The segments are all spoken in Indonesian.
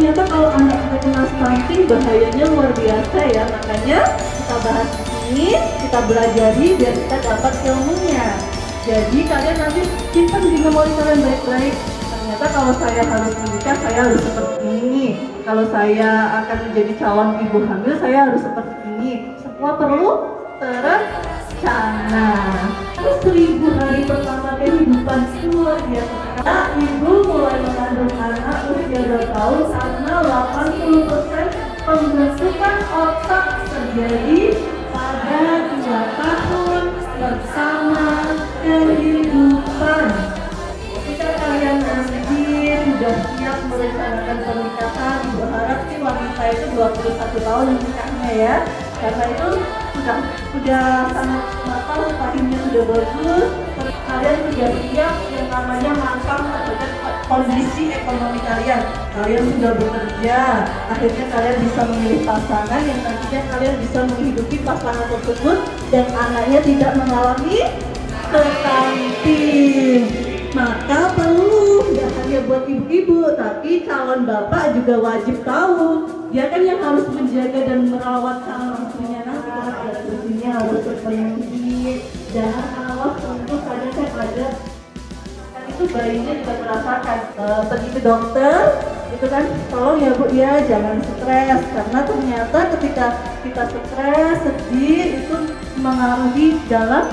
ternyata kalau anak terkena stunting bahayanya luar biasa ya. Makanya kita bahas ini, kita belajari biar kita dapat ilmunya. Jadi kalian nanti simpan di memori kalian baik-baik. Ternyata kalau saya harus menikah, saya harus seperti ini. Kalau saya akan menjadi calon ibu hamil, saya harus seperti ini. Semua perlu terencana. 1000 hari pertama kehidupan luar biasa. Ibu mulai mengandung anak usia 2 tahun karena 80% pembentukan otak terjadi pada 2 tahun bersama kehidupan. Ketika kalian nanti sudah siap merencanakan pernikahan, ibu harap sih wanita itu 21 tahun menikahnya ya, karena itu sudah sangat matang, rahimnya sudah bagus, kalian sudah siap yang namanya matang terhadap kondisi ekonomi kalian. Kalian sudah bekerja, akhirnya kalian bisa memilih pasangan yang nantinya kalian bisa menghidupi pasangan tersebut dan anaknya tidak mengalami stunting. Maka perlu, tidak hanya buat ibu-ibu, tapi calon bapak juga wajib tahu. Dia kan yang harus menjaga dan merawat calon istrinya nanti, karena pada istrinya harus terpenuhi dan awas untuk kadang-kadang ada kan itu bayinya juga merasakan. Pergi ke dokter, itu kan tolong ya Bu ya, jangan stres, karena ternyata ketika kita stres, sedih, itu mengaruhi dalam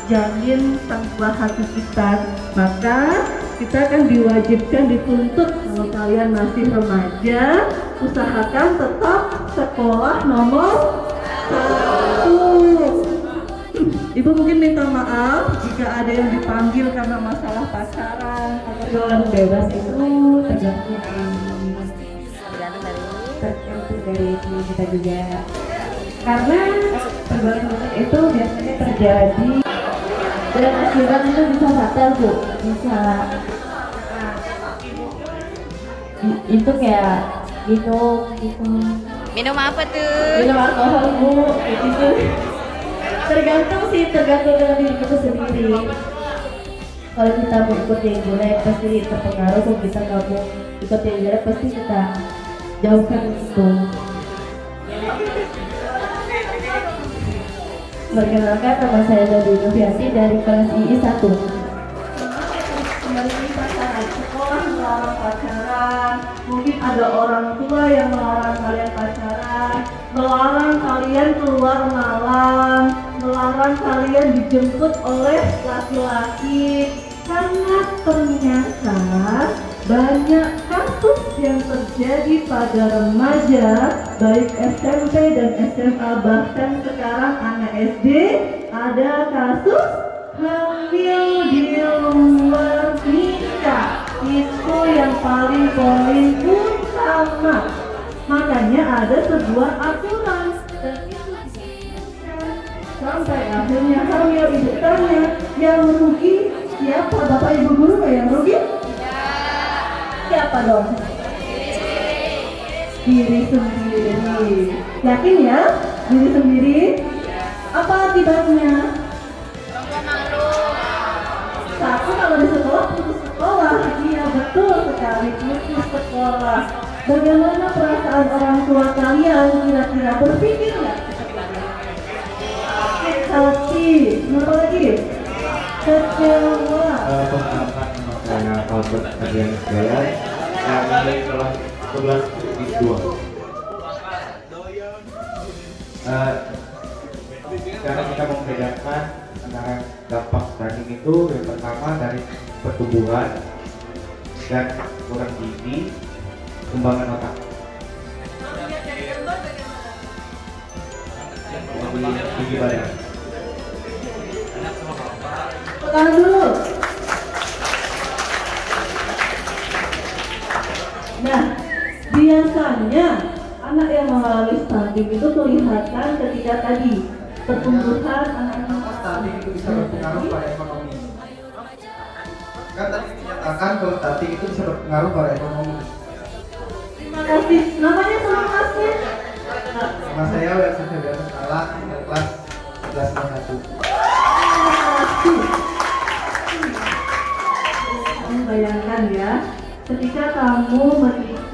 janin sang buah hati kita. Maka kita akan diwajibkan, dituntut kalau kalian masih remaja, usahakan tetap sekolah nomor 1. Ibu mungkin minta maaf jika ada yang dipanggil karena masalah pacaran atau Jualan bebas itu tergantung dari diri kita juga, karena perbuatan itu biasanya terjadi dan akibat itu bisa fatal Bu, bisa itu kayak Minum apa tuh? minum alkohol Bu, itu tergantung dengan diri kita sendiri. Kalau kita mau ikut yang jelek pasti terpengaruh, kalau kita nggak mau ikut yang jelek pasti kita jauhkan itu. Perkenalkan, nama saya Dodi Noviasi dari kelas II 1. Kembali pacaran, sekolah melarang pacaran, mungkin ada orang tua yang melarang kalian pacaran, melarang kalian keluar malam, melarang kalian dijemput oleh laki-laki, karena ternyata banyak kasus yang terjadi pada remaja, baik SMP dan SMA, bahkan sekarang anak SD, ada kasus hamil di luar nikah. Itu yang paling poin utama. Makanya ada sebuah aturan dan itu disebutkan sampai akhirnya hamil. Ibu tanya, yang rugi siapa? Bapak Ibu guru nggak yang rugi? Siapa dong? Diri sendiri. Yakin ya? Diri sendiri? Apa akibatnya? Satu, kalau di sekolah putus sekolah. Iya betul sekali, putus sekolah. Bagaimana perasaan orang tua kalian? Kira-kira berpikir nggak? Hati. Kenapa lagi? Kecewa. Pertama saya Albert Adrian Jaya, saya dari kelas 11 di 2. Sekarang kita membedakan antara dampak stunting itu yang pertama dari pertumbuhan dan kurang gizi, kembangan otak. Tinggi badan. Tahan dulu. Nah, biasanya anak yang mengalami stunting itu kelihatan ketika tadi pertumbuhan anak-anak. Stunting itu bisa berpengaruh pada ekonomi. Kan tadi dinyatakan kalau stunting itu bisa berpengaruh pada ekonomi. Terima kasih. Namanya sama kelasnya? Nama saya Wilson Febrianus Salah, kelas 11 Kamu bayangkan ya, ketika kamu menikah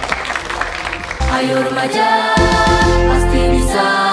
Ayo remaja, pasti bisa.